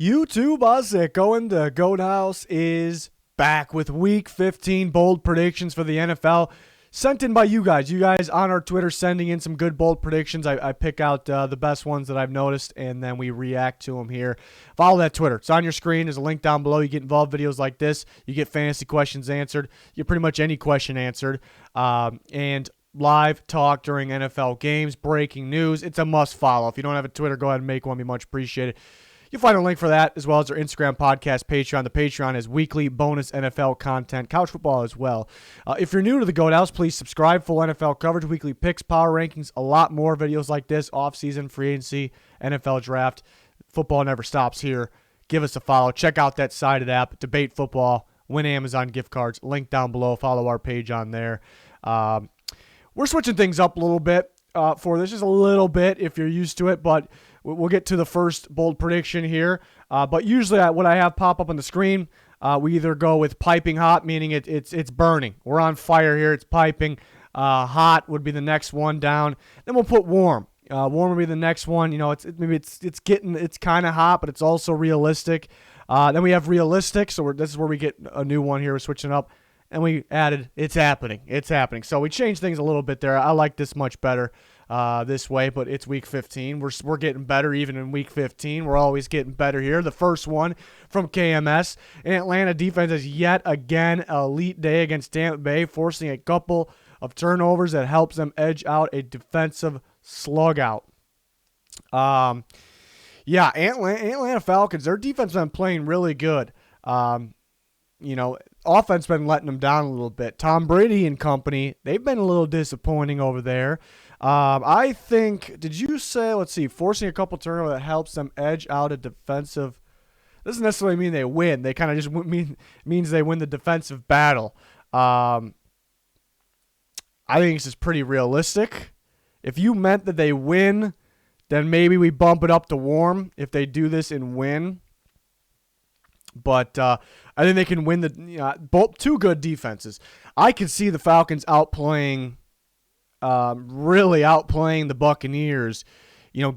YouTube, us at Going the Goat House is back with Week 15 bold predictions for the NFL. Sent in by you guys. You guys on our Twitter sending in some good bold predictions. I pick out the best ones that I've noticed, and then we react to them here. Follow that Twitter. It's on your screen. There's a link down below. You get involved videos like this. You get fantasy questions answered. You get pretty much any question answered. And live talk during NFL games, breaking news. It's a must follow. If you don't have a Twitter, go ahead and make one. Be much appreciated. You'll find a link for that as well as our Instagram, podcast, Patreon. The Patreon is weekly bonus NFL content, couch football as well. If you're new to the Goat House, please subscribe. Full NFL coverage, weekly picks, power rankings, a lot more videos like this, off-season, free agency, NFL draft. Football never stops here. Give us a follow. Check out that sided app, Debate Football. Win Amazon gift cards. Link down below. Follow our page on there. We're switching things up a little bit for this, just a little bit if you're used to it, but we'll get to the first bold prediction here. But usually what I have pop up on the screen, we either go with piping hot, meaning it's burning. We're on fire here. It's piping. Hot would be the next one down. Then we'll put warm. Warm would be the next one. You know, it's kind of hot, but it's also realistic. Then we have realistic. So this is where we get a new one here. We're switching up. And we added, it's happening. It's happening. So we changed things a little bit there. I like this much better this way, but it's Week 15. We're getting better even in Week 15. We're always getting better here. The first one from KMS. Atlanta defense is yet again elite day against Tampa Bay, forcing a couple of turnovers that helps them edge out a defensive slugout. Atlanta Falcons, their defense has been playing really good. Offense been letting them down a little bit. Tom Brady and company, they've been a little disappointing over there. I think, did you say, forcing a couple turnovers that helps them edge out a defensive, doesn't necessarily mean they win. They kind of just means they win the defensive battle. I think this is pretty realistic. If you meant that they win, then maybe we bump it up to warm if they do this and win. But I think they can win both two good defenses. I can see the Falcons really outplaying the Buccaneers,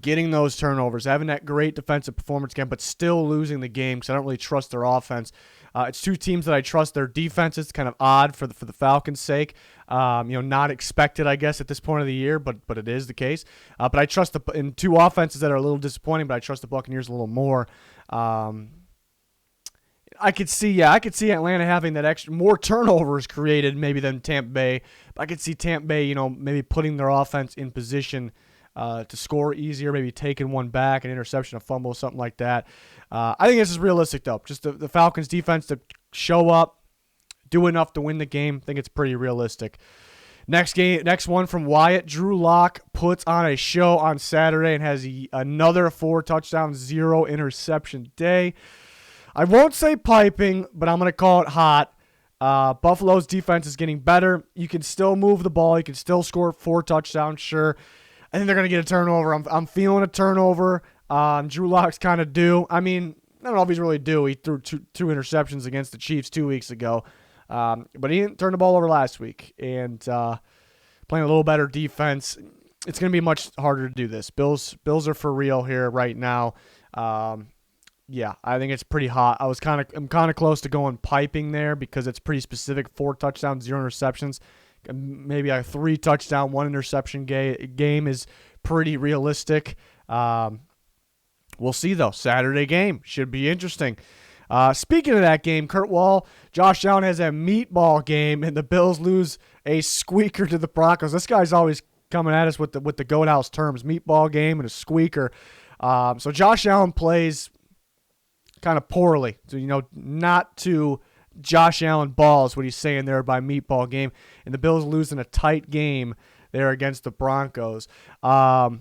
getting those turnovers, having that great defensive performance again, but still losing the game because I don't really trust their offense. It's two teams that I trust their defense. It's kind of odd for the Falcons' sake. Not expected, I guess, at this point of the year, but it is the case. But I trust in two offenses that are a little disappointing, but I trust the Buccaneers a little more. I could see Atlanta having that extra more turnovers created maybe than Tampa Bay. But I could see Tampa Bay, maybe putting their offense in position to score easier, maybe taking one back, an interception, a fumble, something like that. I think this is realistic though. Just the Falcons defense to show up, do enough to win the game. I think it's pretty realistic. Next one from Wyatt. Drew Lock puts on a show on Saturday and has another 4 touchdown, 0 interception day. I won't say piping, but I'm going to call it hot. Buffalo's defense is getting better. You can still move the ball. You can still score 4 touchdowns, sure. I think they're going to get a turnover. I'm feeling a turnover. Drew Lock's kind of due. I mean, I don't know if he's really due. He threw two interceptions against the Chiefs 2 weeks ago. But he didn't turn the ball over last week. And playing a little better defense, it's going to be much harder to do this. Bills are for real here right now. Yeah, I think it's pretty hot. I'm kind of close to going piping there because it's pretty specific. 4 touchdowns, 0 interceptions. Maybe a 3 touchdown, 1 interception game is pretty realistic. We'll see though. Saturday game should be interesting. Speaking of that game, Kurt Wall, Josh Allen has a meatball game, and the Bills lose a squeaker to the Broncos. This guy's always coming at us with the Goat House terms, meatball game and a squeaker. So Josh Allen plays kind of poorly. So, not to Josh Allen balls, what he's saying there by meatball game. And the Bills losing a tight game there against the Broncos. Hot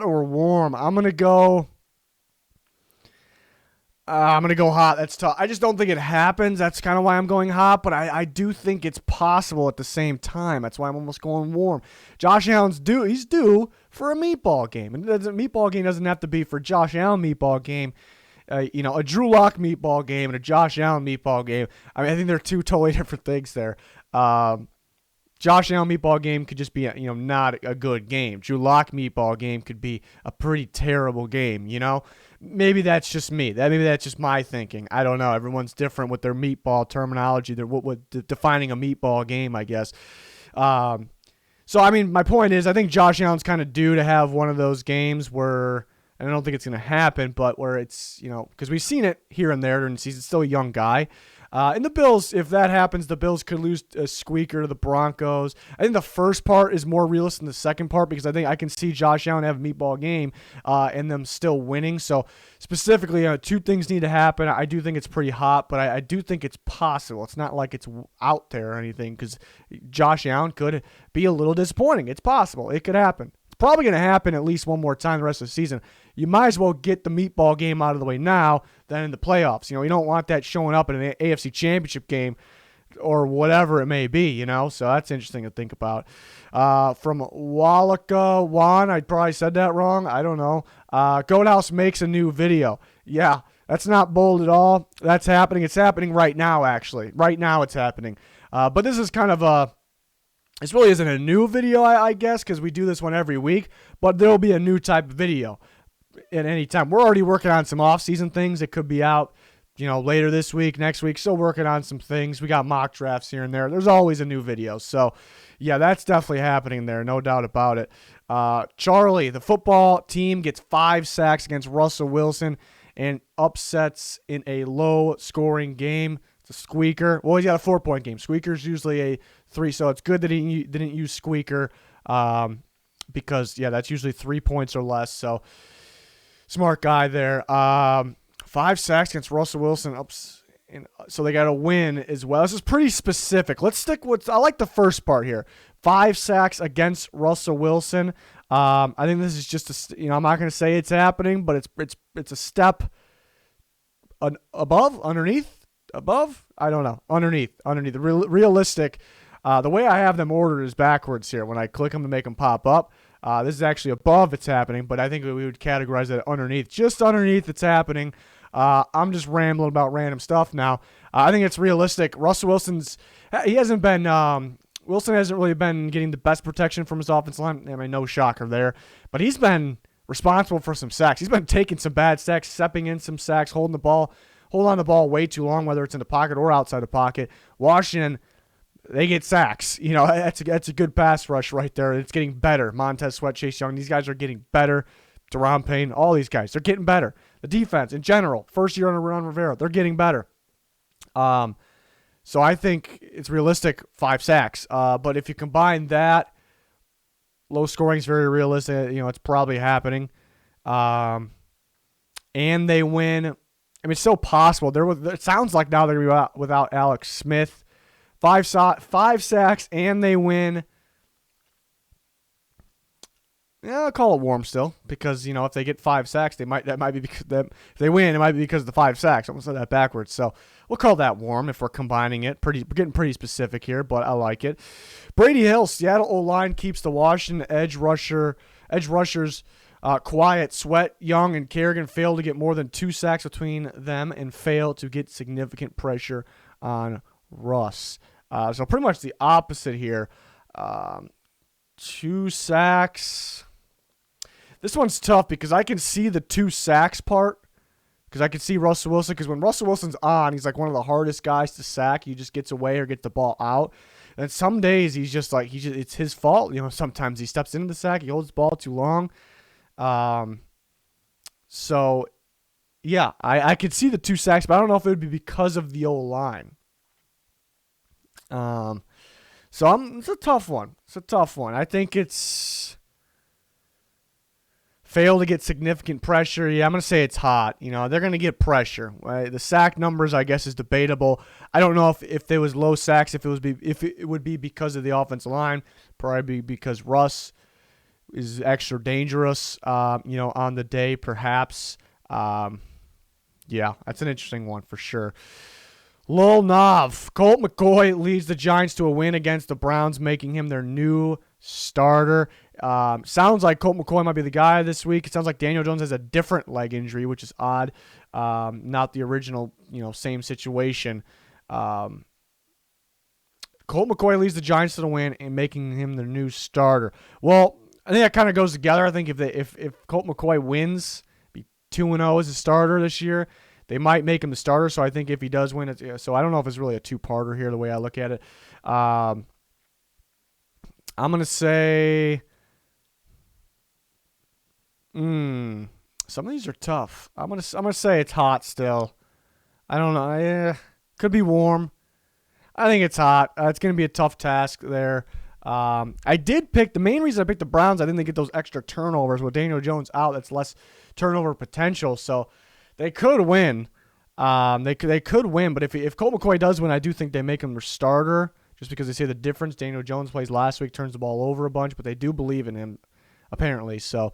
or warm? I'm going to go hot. That's tough. I just don't think it happens. That's kind of why I'm going hot, but I do think it's possible at the same time. That's why I'm almost going warm. Josh Allen's due. He's due for a meatball game. And a meatball game doesn't have to be for Josh Allen meatball game. A Drew Lock meatball game and a Josh Allen meatball game. I mean, I think they're two totally different things there. Josh Allen meatball game could just be not a good game. Drew Lock meatball game could be a pretty terrible game. Maybe that's just me. Maybe that's just my thinking. I don't know. Everyone's different with their meatball terminology. They're defining a meatball game, I guess. So I mean, my point is, I think Josh Allen's kind of due to have one of those games where, and I don't think it's going to happen, but where it's, because we've seen it here and there during the season. Still a young guy. And the Bills, if that happens, the Bills could lose a squeaker to the Broncos. I think the first part is more realistic than the second part, because I think I can see Josh Allen have a meatball game and them still winning. So specifically, two things need to happen. I do think it's pretty hot, but I do think it's possible. It's not like it's out there or anything, because Josh Allen could be a little disappointing. It's possible. It could happen. It's probably going to happen at least one more time the rest of the season. You might as well get the meatball game out of the way now than in the playoffs. You don't want that showing up in an AFC Championship game or whatever it may be, So that's interesting to think about. From Walaka Wan, I probably said that wrong. I don't know. Goathouse makes a new video. Yeah, that's not bold at all. That's happening. It's happening right now, actually. Right now it's happening. But this is kind of this really isn't a new video, I guess, because we do this one every week. But there will be a new type of video at any time. We're already working on some off-season things that could be out, later this week, next week. Still working on some things. We got mock drafts here and there. There's always a new video. So, yeah, that's definitely happening there. No doubt about it. Charlie, the football team, gets 5 sacks against Russell Wilson and upsets in a low-scoring game. It's a squeaker. Well, he's got a 4-point game. Squeaker's usually a 3, so it's good that he didn't use squeaker because, that's usually 3 points or less. So, smart guy there. 5 sacks against Russell Wilson. So they got a win as well. This is pretty specific. Let's stick with, I like the first part here. 5 sacks against Russell Wilson. I think this is just I'm not going to say it's happening, but it's a step above. I don't know. Underneath. The realistic. The way I have them ordered is backwards here. When I click them to make them pop up. This is actually above it's happening, but I think we would categorize it underneath. Just underneath it's happening. I'm just rambling about random stuff now. I think it's realistic. Russell Wilson hasn't really been getting the best protection from his offensive line. I mean, no shocker there. But he's been responsible for some sacks. He's been taking some bad sacks, stepping in some sacks, holding on the ball way too long, whether it's in the pocket or outside the pocket. Washington, they get sacks. That's a good pass rush right there. It's getting better. Montez Sweat, Chase Young, these guys are getting better. Deron Payne, all these guys, they're getting better. The defense in general, first year under Ron Rivera, they're getting better. So I think it's realistic 5 sacks. But if you combine that, low scoring is very realistic. It's probably happening. And they win. I mean, it's still possible. It sounds like now they're going to be without Alex Smith. 5 sacks, and they win. Yeah, I'll call it warm still, because if they get 5 sacks, that might be because if they win, it might be because of the 5 sacks. I almost said that backwards, so we'll call that warm if we're combining it. We're getting pretty specific here, but I like it. Brady Hill, Seattle O-line keeps the Washington edge rushers quiet. Sweat, Young, and Kerrigan fail to get more than 2 sacks between them and fail to get significant pressure on Russ. So pretty much the opposite here. 2 sacks. This one's tough because I can see the 2 sacks part, because I can see Russell Wilson, because when Russell Wilson's on, he's like one of the hardest guys to sack. He just gets away or gets the ball out. And some days he's just like, it's his fault. Sometimes he steps into the sack, he holds the ball too long. So, yeah, I could see the 2 sacks, but I don't know if it would be because of the O-line. It's a tough one. I think it's fail to get significant pressure. Yeah, I'm going to say it's hot. They're going to get pressure. Right? The sack numbers, I guess, is debatable. I don't know if there was low sacks, if it would be because of the offensive line. Probably because Russ is extra dangerous, on the day, perhaps. Yeah, that's an interesting one for sure. Lil Nav. Colt McCoy leads the Giants to a win against the Browns, making him their new starter. Sounds like Colt McCoy might be the guy this week. It sounds like Daniel Jones has a different leg injury, which is odd. Not the original, same situation. Colt McCoy leads the Giants to the win and making him the new starter. Well, I think that kind of goes together. I think if Colt McCoy wins, be 2-0 as a starter this year, they might make him the starter. So I think if he does win it, so I don't know if it's really a two-parter here the way I look at it. I'm gonna say, some of these are tough. I'm gonna say it's hot still. I don't know. Could be warm. I think it's hot. It's going to be a tough task there. I did pick, the main reason I picked the Browns, I think they get those extra turnovers. With Daniel Jones out, that's less turnover potential. So they could win. They could win, but if Colt McCoy does win, I do think they make him their starter just because they say the difference. Daniel Jones plays last week, turns the ball over a bunch, but they do believe in him, apparently. So,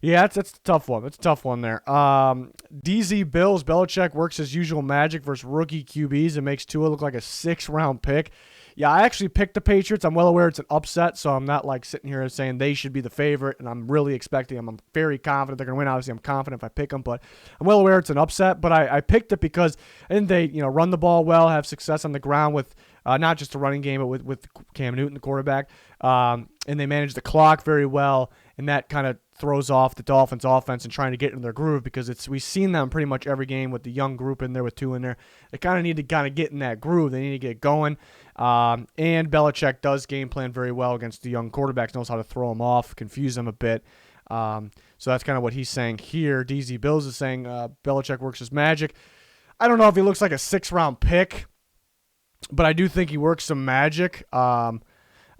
yeah, that's a tough one. It's a tough one there. DZ Bills, Belichick works his usual magic versus rookie QBs and makes Tua look like a 6th-round pick. Yeah, I actually picked the Patriots. I'm well aware it's an upset, so I'm not like sitting here saying they should be the favorite, and I'm really expecting them. I'm very confident they're going to win. Obviously, I'm confident if I pick them, but I'm well aware it's an upset. But I picked it because they run the ball well, have success on the ground with not just the running game, but with Cam Newton, the quarterback, and they manage the clock very well, and that kind of throws off the Dolphins' offense and trying to get in their groove because we've seen them pretty much every game with the young group in there with 2 in there. They kind of need to get in that groove. They need to get going. And Belichick does game plan very well against the young quarterbacks, knows how to throw them off, confuse them a bit. So that's kind of what he's saying here. DZ Bills is saying Belichick works his magic. I don't know if he looks like a 6th-round pick, but I do think he works some magic.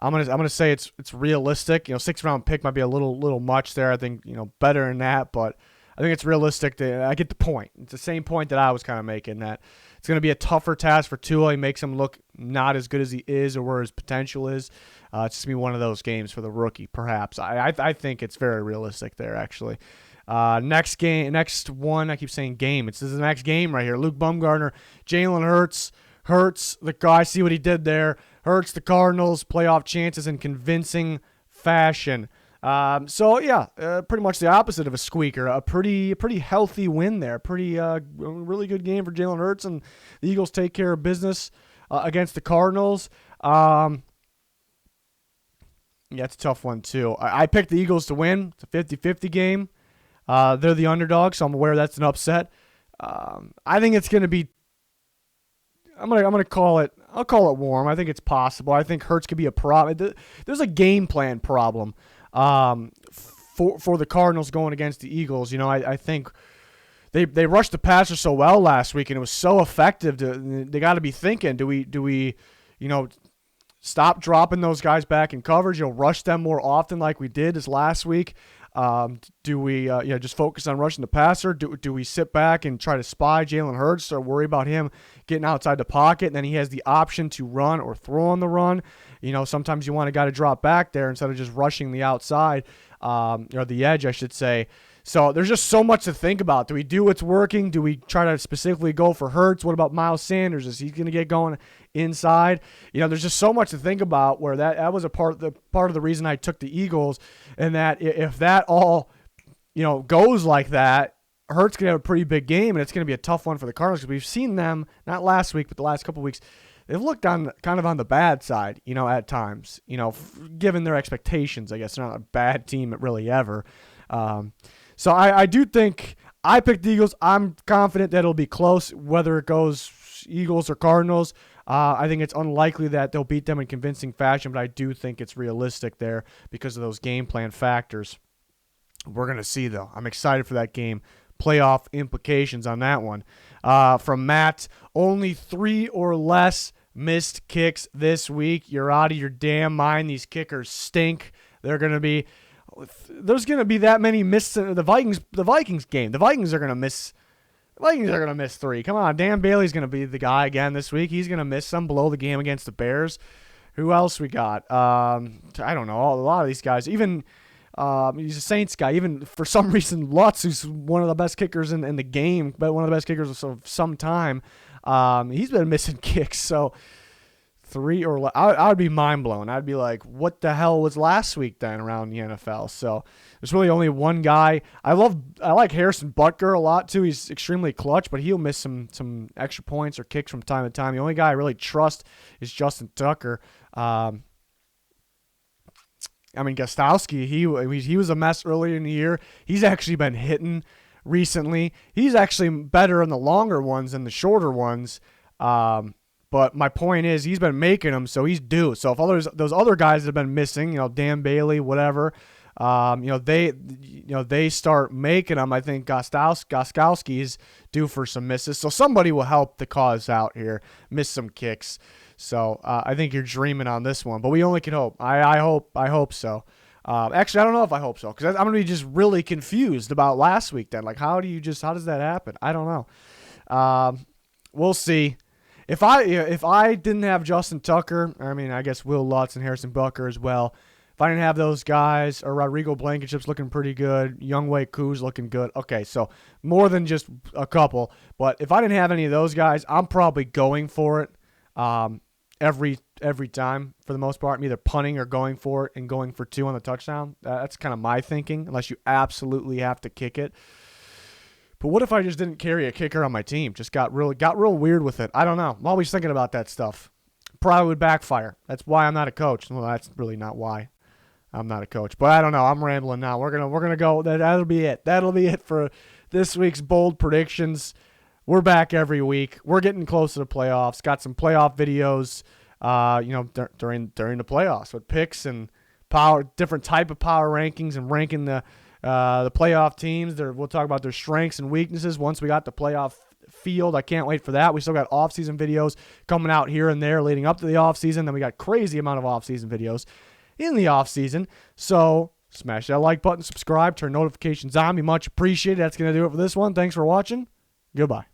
I'm gonna say it's realistic. 6th-round pick might be a little much there. I think better than that, but I think it's realistic. I get the point. It's the same point that I was kind of making, that it's going to be a tougher task for Tua. He makes him look not as good as he is or where his potential is. It's just going to be one of those games for the rookie, perhaps. I think it's very realistic there, actually. Next one, I keep saying game. This is the next game right here. Luke Bumgarner, Jalen Hurts. Hurts, the guy, see what he did there. Hurts the Cardinals' playoff chances in convincing fashion. Pretty much the opposite of a squeaker. A pretty healthy win there. Really good game for Jalen Hurts, and the Eagles take care of business against the Cardinals. Yeah, it's a tough one too. I picked the Eagles to win. It's a 50-50 game. They're the underdog, so I'm aware that's an upset. I think it's going to be. I'm gonna call it. I'll call it warm. I think it's possible. I think Hurts could be a problem. There's a game plan problem for the Cardinals going against the Eagles. I think they rushed the passer so well last week, and it was so effective. They got to be thinking: do we stop dropping those guys back in coverage? Rush them more often like we did this last week. Do we just focus on rushing the passer? Do we sit back and try to spy Jalen Hurts or worry about him getting outside the pocket, and then he has the option to run or throw on the run? Sometimes you want a guy to drop back there instead of just rushing the outside, or the edge, I should say. So there's just so much to think about. Do we do what's working? Do we try to specifically go for Hurts? What about Miles Sanders? Is he going to get going inside? There's just so much to think about, where that was a part of the reason I took the Eagles, and that if that all goes like that, Hurts going to have a pretty big game, and it's going to be a tough one for the Cardinals, because we've seen them, not last week, but the last couple of weeks, they've looked kind of on the bad side, at times, given their expectations. I guess they're not a bad team really ever. So I do think I picked the Eagles. I'm confident that it'll be close, whether it goes Eagles or Cardinals. I think it's unlikely that they'll beat them in convincing fashion, but I do think it's realistic there because of those game plan factors. We're going to see, though. I'm excited for that game. Playoff implications on that one. From Matt, only 3 or less missed kicks this week. You're out of your damn mind. These kickers stink. There's going to be that many missed in the Vikings game. The Vikings are going to miss 3. Come on, Dan Bailey's going to be the guy again this week. He's going to miss some below the game against the Bears. Who else we got? I don't know. A lot of these guys. Even he's a Saints guy. Even for some reason, Lutz, who's one of the best kickers in the game, but one of the best kickers of some time, he's been missing kicks. So 3 or I would be mind blown. I'd be like, what the hell was last week then around the NFL? So there's really only one guy. I like Harrison Butker a lot too. He's extremely clutch, but he'll miss some extra points or kicks from time to time. The only guy I really trust is Justin Tucker. Gostowski, he was a mess earlier in the year. He's actually been hitting recently. He's actually better in the longer ones than the shorter ones. But my point is, he's been making them, so he's due. So if those other guys that have been missing, Dan Bailey, whatever, they start making them. I think Gostkowski's due for some misses. So somebody will help the cause out here, miss some kicks. So I think you're dreaming on this one, but we only can hope. I hope so. Actually, I don't know if I hope so, because I'm gonna be just really confused about last week. Then, like, how does that happen? I don't know. We'll see. If I didn't have Justin Tucker, I guess Will Lutz and Harrison Butker as well. If I didn't have those guys, or Rodrigo Blankenship's looking pretty good, Younghoe Koo's looking good. Okay, so more than just a couple. But if I didn't have any of those guys, I'm probably going for it every time for the most part. I'm either punting or going for it and going for 2 on the touchdown. That's kind of my thinking, unless you absolutely have to kick it. But what if I just didn't carry a kicker on my team? Just got real weird with it. I don't know. I'm always thinking about that stuff. Probably would backfire. That's why I'm not a coach. Well, that's really not why I'm not a coach. But I don't know. I'm rambling now. We're gonna go. That'll be it. That'll be it for this week's bold predictions. We're back every week. We're getting close to the playoffs. Got some playoff videos, during the playoffs with picks and different type of power rankings and ranking the playoff teams. We'll talk about their strengths and weaknesses once we got the playoff field. I can't wait for that. We still got off-season videos coming out here and there leading up to the off-season. Then we got crazy amount of off-season videos in the off-season. So smash that like button, subscribe, turn notifications on. Be much appreciated. That's going to do it for this one. Thanks for watching. Goodbye.